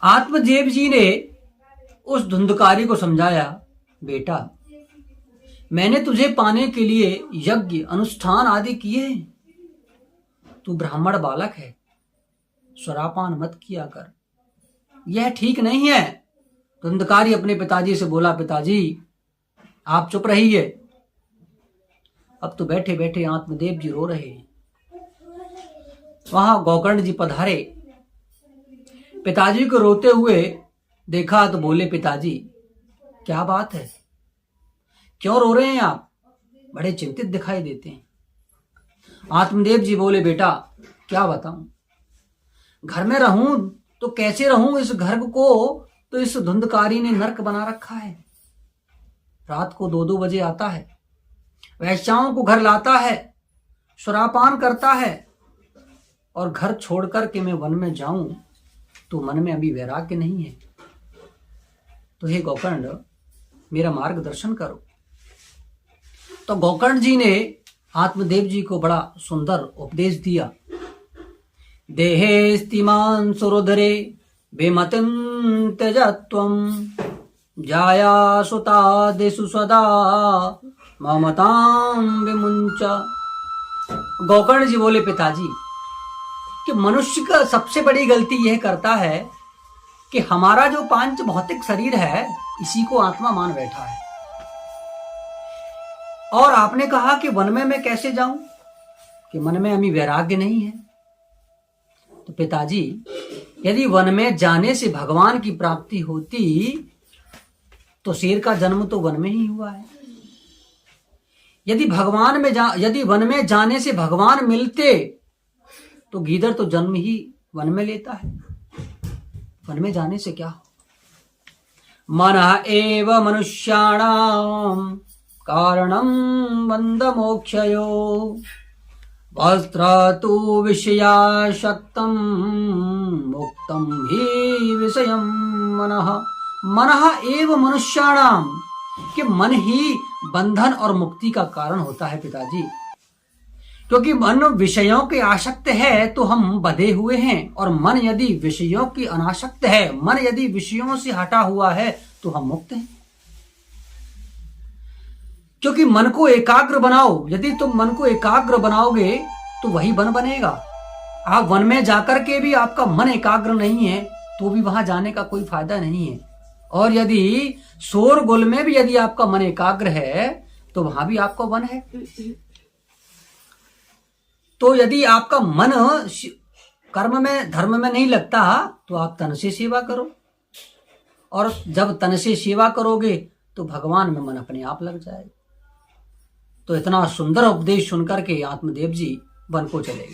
आत्मदेव जी ने उस धुंधकारी को समझाया, बेटा मैंने तुझे पाने के लिए यज्ञ अनुष्ठान आदि किए, तू ब्राह्मण बालक है, स्वरापान मत किया कर, यह ठीक नहीं है। धुंधकारी अपने पिताजी से बोला, पिताजी आप चुप रहिए। अब तो बैठे बैठे आत्मदेव जी रो रहे हैं। वहां गोकर्ण जी पधारे, पिताजी को रोते हुए देखा तो बोले, पिताजी क्या बात है, क्यों रो रहे हैं आप, बड़े चिंतित दिखाई देते हैं। आत्मदेव जी बोले, बेटा क्या बताऊं, घर में रहूं तो कैसे रहूं, इस घर को तो इस धुंधकारी ने नरक बना रखा है। रात को 2-2 बजे आता है, वैश्याओं को घर लाता है, शराबपान करता है, और घर छोड़कर के मैं वन में जाऊं तो मन में अभी वैराग्य नहीं है। तो हे गोकर्ण मेरा मार्गदर्शन करो। तो गोकर्ण जी ने आत्मदेव जी को बड़ा सुंदर उपदेश दिया। देहे स्तिमान सुरोधरे बेमतिं त्यजत्वं जाया सुता देशु सदा ममतां विमुंच। गोकर्ण जी बोले, पिताजी कि मनुष्य का सबसे बड़ी गलती यह करता है कि हमारा जो पांच भौतिक शरीर है इसी को आत्मा मान बैठा है। और आपने कहा कि वन में मैं कैसे जाऊं, कि मन में अभी वैराग्य नहीं है। तो पिताजी यदि वन में जाने से भगवान की प्राप्ति होती तो शेर का जन्म तो वन में ही हुआ है। यदि वन में जाने से भगवान मिलते तो गीदड़ तो जन्म ही वन में लेता है। वन में जाने से क्या हो। मनः एव मनुष्याणां कारणं बन्ध मोक्षयो वस्त्र तु विषयाशक्तं मुक्तं हि विषयं मनः। मनः एव मनुष्याणां, कि मन ही बंधन और मुक्ति का कारण होता है पिताजी। क्योंकि मन विषयों के आसक्त है तो हम बंधे हुए हैं, और मन यदि विषयों की अनासक्त है, मन यदि विषयों से हटा हुआ है तो हम मुक्त हैं। क्योंकि मन को एकाग्र बनाओ, यदि तुम मन को एकाग्र बनाओगे तो वही वन बनेगा। आप वन में जाकर के भी आपका मन एकाग्र नहीं है तो भी वहां जाने का कोई फायदा नहीं है। और यदि शोरगुल में भी यदि आपका मन एकाग्र है तो वहां भी आपका वन है। तो यदि आपका मन कर्म में धर्म में नहीं लगता तो आप तन से सेवा करो, और जब तन से सेवा करोगे तो भगवान में मन अपने आप लग जाएगा। तो इतना सुंदर उपदेश सुनकर के आत्मदेव जी वन को चले गए।